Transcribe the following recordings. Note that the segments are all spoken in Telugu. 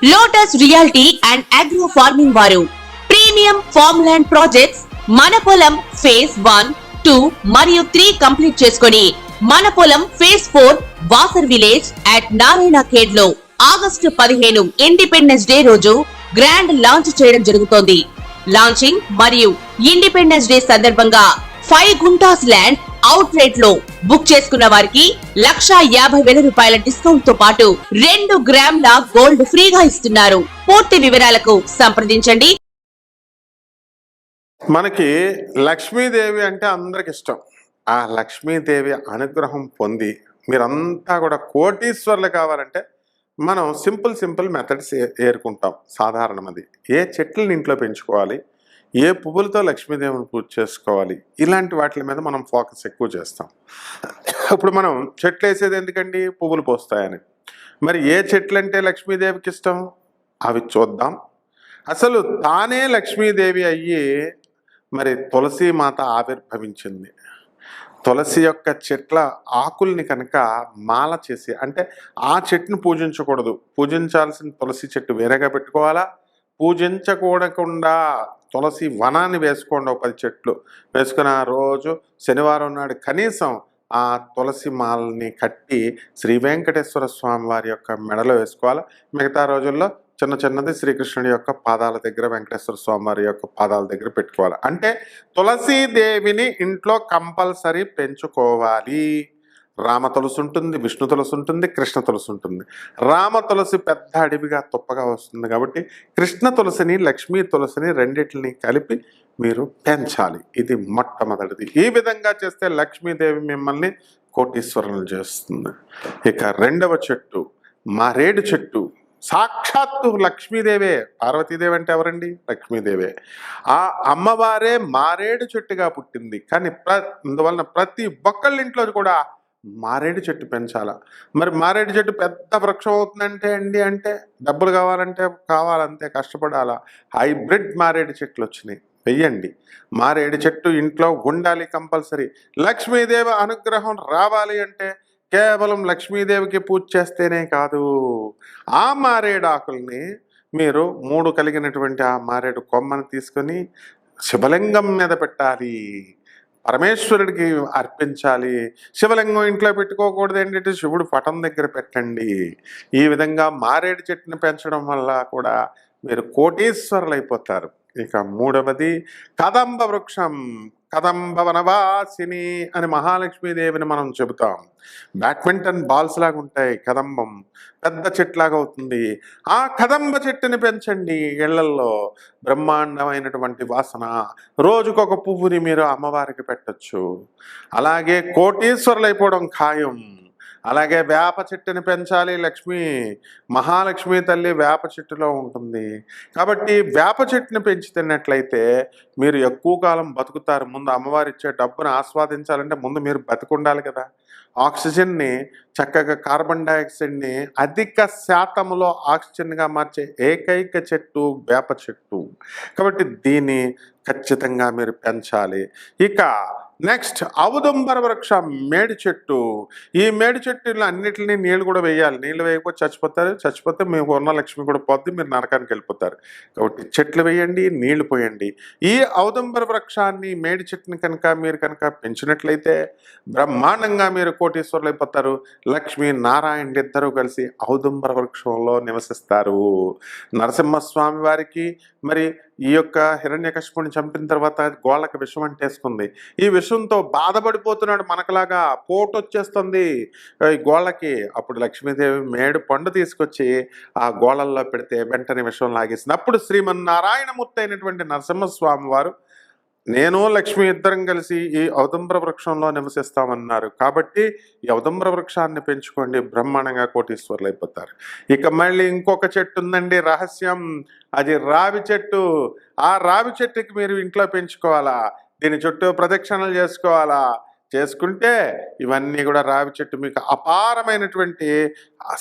Lotus reality and agro farming వారు ప్రీమియం ఫార్మ్ ల్యాండ్ ప్రాజెక్ట్స్ మన పొలం ఫేజ్ 1, 2 మరియు 3 కంప్లీట్ చేసుకొని మన పొలం phase 4 Wasar village at Narayana Khed లో ఆగస్టు 15 ఇండిపెండెన్స్ డే రోజు గ్రాండ్ లాంచ్ చేయడం జరుగుతోంది. లాంచింగ్ మరియు ఇండిపెండెన్స్ డే సందర్భంగా 5 గుంటాస్ ల్యాండ్ అవుట్ రేట్ లో బుక్ చేసుకున్న వారికి 1,50,000 రూపాయల డిస్కౌంట్ తో పాటు 2 గ్రాముల గోల్డ్ ఫ్రీగా ఇస్తున్నారు. పూర్తి వివరాలకు సంప్రదించండి. మనకి లక్ష్మీదేవి అంటే అందరికి ఇష్టం. ఆ లక్ష్మీదేవి అనుగ్రహం పొంది మీరంతా కూడా కోటీశ్వర్లు కావాలంటే మనం సింపుల్ మెథడ్స్ ఏరుకుంటాం. సాధారణమది ఏ చెట్లను ఇంట్లో పెంచుకోవాలి, ఏ పువ్వులతో లక్ష్మీదేవిని పూజ చేసుకోవాలి, ఇలాంటి వాటి మీద మనం ఫోకస్ ఎక్కువ చేస్తాం. ఇప్పుడు మనం చెట్లు వేసేది ఎందుకండి? పువ్వులు పోస్తాయని. మరి ఏ చెట్లు అంటే లక్ష్మీదేవికి ఇష్టం అవి చూద్దాం. అసలు తానే లక్ష్మీదేవి అయ్యి మరి తులసి మాత ఆవిర్భవించింది. తులసి యొక్క చెట్ల ఆకుల్ని కనుక మాల చేసి, అంటే ఆ చెట్టును పూజించకూడదు, పూజించాల్సిన తులసి చెట్టు వేరేగా పెట్టుకోవాలా, పూజించకూడకుండా తులసి వనాన్ని వేసుకోండి. 10 చెట్లు వేసుకుని ఆ రోజు శనివారం నాడు కనీసం ఆ తులసి మాలని కట్టి శ్రీ వెంకటేశ్వర స్వామి వారి యొక్క మెడలో వేసుకోవాలి. మిగతా రోజుల్లో చిన్నది శ్రీకృష్ణుడి యొక్క పాదాల దగ్గర, వెంకటేశ్వర స్వామి వారి యొక్క పాదాల దగ్గర పెట్టుకోవాలి. అంటే తులసీదేవిని ఇంట్లో కంపల్సరీ పెంచుకోవాలి. రామ తులసి ఉంటుంది, విష్ణు తులసి ఉంటుంది, కృష్ణ తులసి ఉంటుంది. రామ తులసి పెద్ద అడవిగా తుప్పగా వస్తుంది కాబట్టి కృష్ణ తులసిని, లక్ష్మీ తులసిని రెండింటిని కలిపి మీరు పెంచాలి. ఇది మొట్టమొదటిది. ఈ విధంగా చేస్తే లక్ష్మీదేవి మిమ్మల్ని కోటీశ్వరులు చేస్తుంది. ఇక రెండవ చెట్టు మారేడు చెట్టు. సాక్షాత్తు లక్ష్మీదేవే. పార్వతీదేవి అంటే ఎవరండి? లక్ష్మీదేవే. ఆ అమ్మవారే మారేడు చెట్టుగా పుట్టింది. కానీ అందువలన ప్రతి ఒక్కళ్ళ ఇంట్లో కూడా మారేడు చెట్టు పెంచాల. మరి మారేడు చెట్టు పెద్ద వృక్షం అవుతుందంటే అంటే డబ్బులు కావాలంతే కష్టపడాలా. హైబ్రిడ్ మారేడు చెట్లు వచ్చినాయి, వెయ్యండి. మారేడు చెట్టు ఇంట్లో ఉండాలి కంపల్సరీ. లక్ష్మీదేవి అనుగ్రహం రావాలి అంటే కేవలం లక్ష్మీదేవికి పూజ చేస్తేనే కాదు, ఆ మారేడు ఆకుల్ని మీరు 3 కలిగినటువంటి ఆ మారేడు కొమ్మను తీసుకొని శివలింగం మీద పెట్టాలి, పరమేశ్వరుడికి అర్పించాలి. శివలింగం ఇంట్లో పెట్టుకోకూడదు, ఏంటంటే శివుడు పటం దగ్గర పెట్టండి. ఈ విధంగా మారేడు చెట్టుని పెంచడం వల్ల కూడా మీరు కోటీశ్వరులు అయిపోతారు. ఇక మూడవది కదంబ వృక్షం. కదంబ వనవాసిని అని మహాలక్ష్మీదేవిని మనం చెబుతాం. బ్యాడ్మింటన్ బాల్స్ లాగా ఉంటాయి, కదంబం పెద్ద చెట్లాగా అవుతుంది. ఆ కదంబ చెట్టుని పెంచండి ఇళ్లల్లో. బ్రహ్మాండమైనటువంటి వాసన. రోజుకొక పువ్వుని మీరు అమ్మవారికి పెట్టచ్చు. అలాగే కోటీశ్వరులు అయిపోవడం ఖాయం. అలాగే వేప చెట్టుని పెంచాలి. మహాలక్ష్మి తల్లి వేప చెట్టులో ఉంటుంది కాబట్టి వేప చెట్టుని పెంచుతున్నట్లయితే మీరు ఎక్కువ కాలం బతుకుతారు. ముందు అమ్మవారి ఇచ్చే డబ్బును ఆస్వాదించాలంటే ముందు మీరు బతుకుండాలి కదా. ఆక్సిజన్ని చక్కగా, కార్బన్ డైఆక్సైడ్ని అధిక శాతంలో ఆక్సిజన్గా మార్చే ఏకైక చెట్టు వేప చెట్టు. కాబట్టి దీన్ని ఖచ్చితంగా మీరు పెంచాలి. ఇక నెక్స్ట్ ఔదుంబర వృక్షం, మేడి చెట్టు. ఈ మేడి చెట్టులో అన్నిటినీ నీళ్ళు కూడా వేయాలి. నీళ్ళు వేయకపోతే చచ్చిపోతే మీకు ఉన్న లక్ష్మి కూడా పోద్ది, మీరు నరకానికి వెళ్ళిపోతారు. కాబట్టి చెట్లు వేయండి, నీళ్లు పోయండి. ఈ ఔదుంబర వృక్షాన్ని, మేడి చెట్టుని మీరు పెంచినట్లయితే బ్రహ్మాండంగా మీరు కోటీశ్వరులు అయిపోతారు. లక్ష్మీ నారాయణ ఇద్దరూ కలిసి ఔదుంబర వృక్షంలో నివసిస్తారు. నరసింహస్వామి వారికి మరి ఈ యొక్క హిరణ్యకశిపుని చంపిన తర్వాత గోళ్ళకి విషం అంటేసుకుంది. ఈ విషంతో బాధపడిపోతున్నాడు. మనకులాగా పోటు వచ్చేస్తుంది ఈ గోళ్ళకి. అప్పుడు లక్ష్మీదేవి మేడు పండు తీసుకొచ్చి ఆ గోళల్లో పెడితే వెంటనే విషం లాగేసింది. అప్పుడు శ్రీమన్నారాయణమూర్తి అయినటువంటి నరసింహస్వామి వారు, నేను లక్ష్మి ఇద్దరం కలిసి ఈ ఔదుంబర వృక్షంలో నివసిస్తామన్నారు. కాబట్టి ఈ ఔదుంబర వృక్షాన్ని పెంచుకోండి, బ్రహ్మాండంగా కోటీశ్వరులు అయిపోతారు. ఇక మళ్ళీ ఇంకొక చెట్టు ఉందండి, రహస్యం. అది రావి చెట్టు. ఆ రావి చెట్టుకి మీరు ఇంట్లో పెంచుకోవాలా, దీని చుట్టూ ప్రదక్షిణలు చేసుకోవాలా. చేసుకుంటే ఇవన్నీ కూడా రావి చెట్టు మీకు అపారమైనటువంటి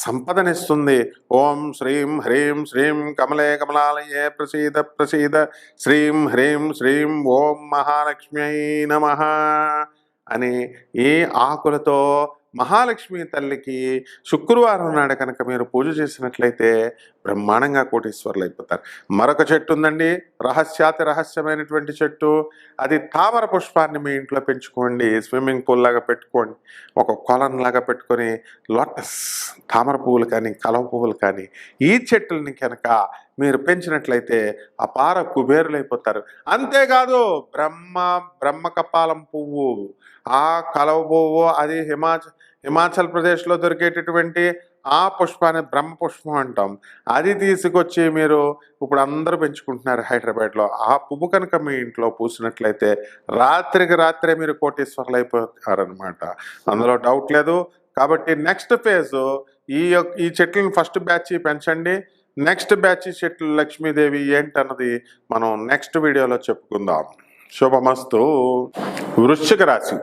సంపదనిస్తుంది. ఓం శ్రీం హ్రీం శ్రీం కమలే కమలాలయే ప్రసీద శ్రీం హ్రీం శ్రీం ఓం మహాలక్ష్మ్యై నమః అని ఈ ఆకులతో మహాలక్ష్మి తల్లికి శుక్రవారం నాడు కనుక మీరు పూజ చేసినట్లయితే బ్రహ్మాండంగా కోటీశ్వరులు అయిపోతారు. మరొక చెట్టు ఉందండి, రహస్యమైనటువంటి చెట్టు. అది తామర పుష్పాన్ని మీ ఇంట్లో పెంచుకోండి, స్విమ్మింగ్ పూల్ లాగా పెట్టుకోండి, ఒక కొలం లాగా పెట్టుకొని లోటస్ తామర పువ్వులు కానీ కలవ పువ్వులు కానీ ఈ చెట్టుల్ని కనుక మీరు పెంచినట్లయితే అపార కుబేరులైపోతారు. అంతేకాదు బ్రహ్మకపాలం పువ్వు, ఆ కలవ పువ్వు, అది హిమాచల్ ప్రదేశ్లో దొరికేటటువంటి ఆ పుష్పాన్ని బ్రహ్మ పుష్పం అంటాం. అది తీసుకొచ్చి మీరు ఇప్పుడు అందరూ పెంచుకుంటున్నారు హైదరాబాద్లో. ఆ పువ్వు కనుక మీ ఇంట్లో పూసినట్లయితే రాత్రికి రాత్రే మీరు కోటీశ్వరులు అయిపోతారనమాట, అందులో డౌట్ లేదు. కాబట్టి నెక్స్ట్ ఫేజ్ ఈ చెట్లను ఫస్ట్ బ్యాచ్ పెంచండి. నెక్స్ట్ బ్యాచ్ చెట్లు లక్ష్మీదేవి ఏంటన్నది మనం నెక్స్ట్ వీడియోలో చెప్పుకుందాం. శుభమస్తు. వృశ్చిక రాశి.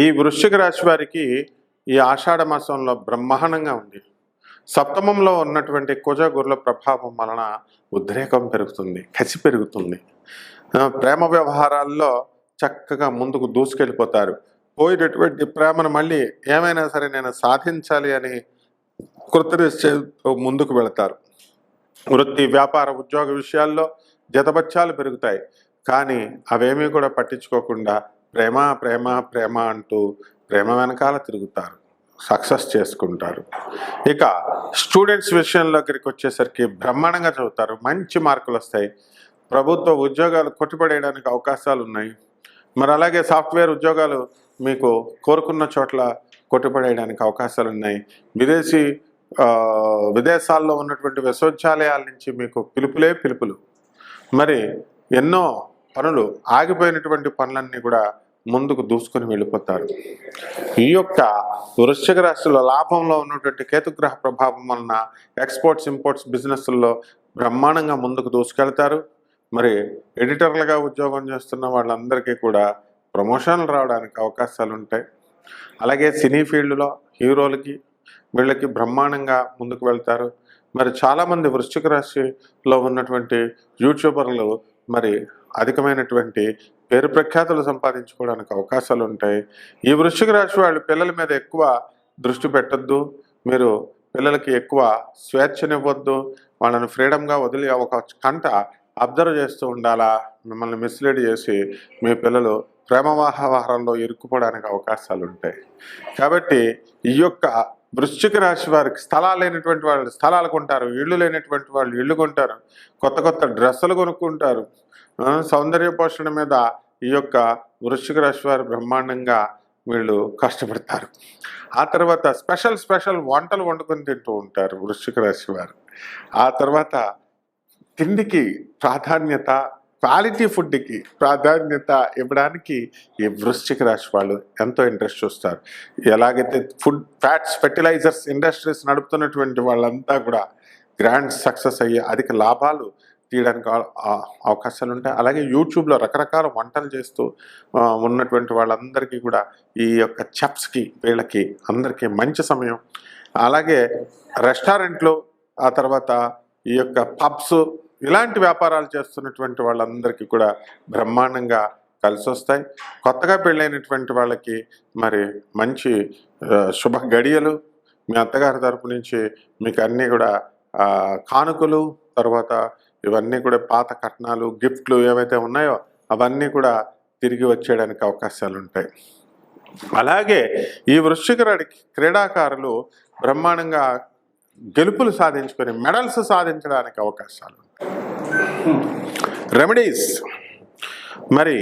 ఈ వృశ్చిక రాశి వారికి ఈ ఆషాఢ మాసంలో బ్రహ్మాండంగా ఉంది. సప్తమంలో ఉన్నటువంటి కుజ గురుల ప్రభావం వలన ఉద్రేకం పెరుగుతుంది, కసి పెరుగుతుంది. ప్రేమ వ్యవహారాల్లో చక్కగా ముందుకు దూసుకెళ్ళిపోతారు. పోయినటువంటి ప్రేమను మళ్ళీ ఏమైనా సరే నేను సాధించాలి అని కృతనిశ్చయంతో ముందుకు వెళతారు. వృత్తి, వ్యాపార, ఉద్యోగ విషయాల్లో జతబత్యాలు పెరుగుతాయి. కానీ అవేమీ కూడా పట్టించుకోకుండా ప్రేమ ప్రేమ ప్రేమ అంటూ ప్రేమ వెనకాల తిరుగుతారు, సక్సెస్ చేసుకుంటారు. ఇక స్టూడెంట్స్ విషయంలోకి వచ్చేసరికి బ్రహ్మాండంగా చదువుతారు, మంచి మార్కులు వస్తాయి. ప్రభుత్వ ఉద్యోగాలు కొట్టిపడేయడానికి అవకాశాలు ఉన్నాయి. మరి అలాగే సాఫ్ట్వేర్ ఉద్యోగాలు మీకు కోరుకున్న చోట్ల కొట్టిపడేయడానికి అవకాశాలు ఉన్నాయి. విదేశాల్లో ఉన్నటువంటి విశ్వవిద్యాలయాల నుంచి మీకు పిలుపులు. మరి ఎన్నో పనులు, ఆగిపోయినటువంటి పనులన్నీ కూడా ముందుకు దూసుకొని వెళ్ళిపోతారు. ఈ యొక్క వృశ్చిక రాశిలో లాభంలో ఉన్నటువంటి కేతుగ్రహ ప్రభావం వలన ఎక్స్పోర్ట్స్, ఇంపోర్ట్స్ బిజినెస్ల్లో బ్రహ్మాండంగా ముందుకు దూసుకెళ్తారు. మరి ఎడిటర్లుగా ఉద్యోగం చేస్తున్న వాళ్ళందరికీ కూడా ప్రమోషన్లు రావడానికి అవకాశాలు ఉంటాయి. అలాగే సినీ ఫీల్డ్లో హీరోలకి వీళ్ళకి బ్రహ్మాండంగా ముందుకు వెళ్తారు. మరి చాలామంది వృశ్చిక రాశిలో ఉన్నటువంటి యూట్యూబర్లు మరి అధికమైనటువంటి పేరు ప్రఖ్యాతులు సంపాదించుకోవడానికి అవకాశాలు ఉంటాయి. ఈ వృశ్చిక రాశి వాళ్ళు పిల్లల మీద ఎక్కువ దృష్టి పెట్టద్దు. మీరు పిల్లలకి ఎక్కువ స్వేచ్ఛనివ్వద్దు. వాళ్ళని ఫ్రీడంగా వదిలి ఒక కంట అబ్జర్వ్ చేస్తూ ఉండాలా. మిమ్మల్ని మిస్లీడ్ చేసి మీ పిల్లలు ప్రేమ వ్యవహారంలో ఇరుక్కుపోవడానికి అవకాశాలు ఉంటాయి. కాబట్టి ఈ యొక్క వృశ్చిక రాశి వారికి స్థలాలు లేనటువంటి వాళ్ళు స్థలాలు కొంటారు, ఇళ్ళు లేనటువంటి వాళ్ళు ఇళ్ళు కొంటారు, కొత్త డ్రెస్సులు కొనుక్కుంటారు. సౌందర్య పోషణ మీద ఈ యొక్క వృశ్చిక రాశి వారు బ్రహ్మాండంగా వీళ్ళు కష్టపడతారు. ఆ తర్వాత స్పెషల్ వంటలు వండుకొని తింటూ ఉంటారు వృశ్చిక రాశి వారు. ఆ తర్వాత తిండికి ప్రాధాన్యత, క్వాలిటీ ఫుడ్కి ప్రాధాన్యత ఇవ్వడానికి ఈ వృశ్చిక రాశి వాళ్ళు ఎంతో ఇంట్రెస్ట్ చూస్తారు. ఎలాగైతే ఫ్యాట్స్, ఫెర్టిలైజర్స్ ఇండస్ట్రీస్ నడుపుతున్నటువంటి వాళ్ళంతా కూడా గ్రాండ్ సక్సెస్ అయ్యి అధిక లాభాలు తీయడానికి అవకాశాలు ఉంటాయి. అలాగే యూట్యూబ్లో రకరకాల వంటలు చేస్తూ ఉన్నటువంటి వాళ్ళందరికీ కూడా ఈ యొక్క చెఫ్స్కి వీళ్ళకి అందరికీ మంచి సమయం. అలాగే రెస్టారెంట్లు, ఆ తర్వాత ఈ యొక్క పబ్స్, ఇలాంటి వ్యాపారాలు చేస్తున్నటువంటి వాళ్ళందరికీ కూడా బ్రహ్మాండంగా కలిసి వస్తాయి. కొత్తగా పెళ్ళైనటువంటి వాళ్ళకి మరి మంచి శుభ గడియలు, మీ అత్తగారి తరపు నుంచి మీకు అన్నీ కూడా కానుకలు, తర్వాత ఇవన్నీ కూడా పాత కట్నాలు, గిఫ్ట్లు ఏవైతే ఉన్నాయో అవన్నీ కూడా తిరిగి వచ్చేయడానికి అవకాశాలు ఉంటాయి. అలాగే ఈ వృశ్చిక క్రీడాకారులు బ్రహ్మాండంగా గెలుపులు సాధించుకొని మెడల్స్ సాధించడానికి అవకాశాలు ఉంటాయి. రెమెడీస్. మరి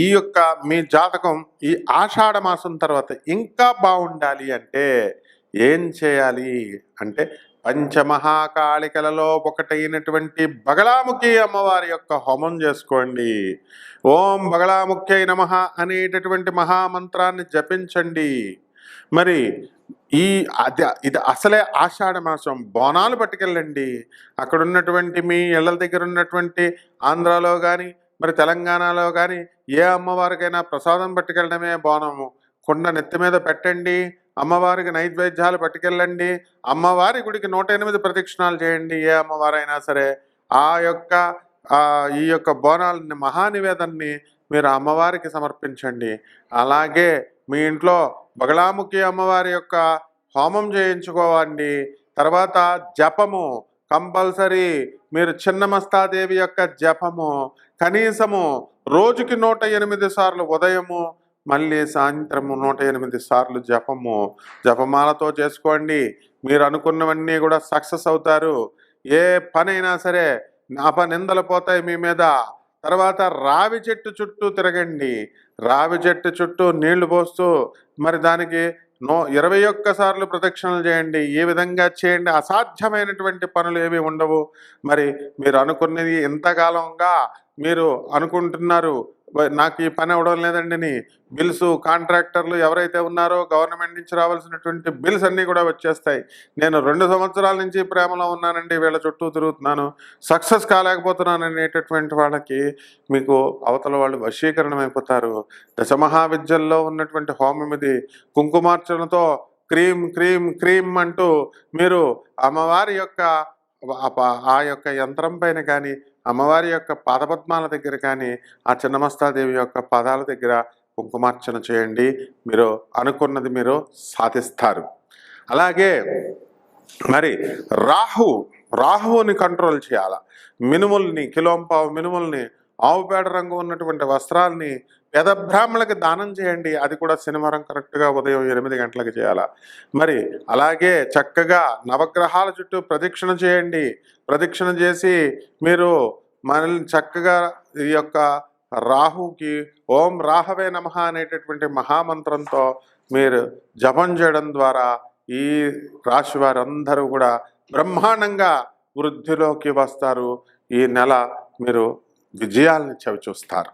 ఈ యొక్క మీ జాతకం ఈ ఆషాఢ మాసం తర్వాత ఇంకా బాగుండాలి అంటే ఏం చేయాలి అంటే పంచమహాకాళికలలో ఒకటైనటువంటి బగళాముఖి అమ్మవారి యొక్క హోమం చేసుకోండి. ఓం బగళాముఖ్యై నమః అనేటటువంటి మహామంత్రాన్ని జపించండి. మరి ఇది అసలే ఆషాఢ మాసం, బోనాలు పట్టుకెళ్ళండి. అక్కడ ఉన్నటువంటి మీ ఇళ్ళ దగ్గర ఉన్నటువంటి ఆంధ్రాలో కానీ మరి తెలంగాణలో కానీ ఏ అమ్మవారికైనా ప్రసాదం పట్టుకెళ్ళడమే బోనము. కుండ నెత్తి మీద పెట్టండి, అమ్మవారికి నైవేద్యాలు పట్టుకెళ్ళండి, అమ్మవారి గుడికి 108 ప్రదక్షిణాలు చేయండి. ఏ అమ్మవారైనా సరే ఈ యొక్క బోనాలని, మహానివేదన్ని మీరు అమ్మవారికి సమర్పించండి. అలాగే మీ ఇంట్లో బగళాముఖి అమ్మవారి యొక్క హోమం చేయించుకోవండి. తర్వాత జపము కంపల్సరీ, మీరు చిన్నమస్తాదేవి యొక్క జపము కనీసము రోజుకి 108 సార్లు, ఉదయము మళ్ళీ సాయంత్రము 108 సార్లు జపము జపమాలతో చేసుకోండి. మీరు అనుకున్నవన్నీ కూడా సక్సెస్ అవుతారు. ఏ పనైనా సరే అపనిందలు పోతాయి మీ మీద. తర్వాత రావి చెట్టు చుట్టూ తిరగండి. రావి చెట్టు చుట్టూ నీళ్లు పోస్తూ మరి దానికి 21 సార్లు ప్రదక్షిణలు చేయండి. ఈ విధంగా చేయండి. అసాధ్యమైనటువంటి పనులు ఏవి ఉండవు. మరి మీరు అనుకున్నది ఎంతకాలంగా మీరు అనుకుంటున్నారు నాకు ఈ పని అవ్వడం లేదండి అని, బిల్స్ కాంట్రాక్టర్లు ఎవరైతే ఉన్నారో గవర్నమెంట్ నుంచి రావాల్సినటువంటి బిల్స్ అన్నీ కూడా వచ్చేస్తాయి. నేను 2 సంవత్సరాల నుంచి ప్రేమలో ఉన్నానండి, వీళ్ళ చుట్టూ తిరుగుతున్నాను, సక్సెస్ కాలేకపోతున్నాను అనేటటువంటి వాళ్ళకి మీకు అవతల వాళ్ళు వశీకరణం అయిపోతారు. దశమహావిద్యల్లో ఉన్నటువంటి హోమం ఇది. కుంకుమార్చనతో క్రీమ్ క్రీమ్ క్రీమ్ అంటూ మీరు అమ్మవారి యొక్క ఆ యొక్క యంత్రం పైన కానీ, అమ్మవారి యొక్క పాదపద్మాల దగ్గర కానీ, ఆ చిన్నమస్తాదేవి యొక్క పాదాల దగ్గర కుంకుమార్చన చేయండి. మీరు అనుకున్నది మీరు సాధిస్తారు. అలాగే మరి రాహువుని కంట్రోల్ చేయాల. మినుముల్ని, కిలోంపావు మినుముల్ని, ఆవు పేడ రంగు ఉన్నటువంటి వస్త్రాల్ని పేద బ్రాహ్మణులకి దానం చేయండి. అది కూడా శనివారం కరెక్ట్గా ఉదయం 8 గంటలకు చేయాల. మరి అలాగే చక్కగా నవగ్రహాల చుట్టూ ప్రదక్షిణ చేయండి. ప్రదక్షిణ చేసి మీరు మనల్ని చక్కగా ఈ యొక్క రాహుకి ఓం రాహవే నమః అనేటటువంటి మహామంత్రంతో మీరు జపం చేయడం ద్వారా ఈ రాశి వారందరూ కూడా బ్రహ్మాండంగా వృద్ధిలోకి వస్తారు. ఈ నెల మీరు విజయాల్ని చవిచూస్తారు.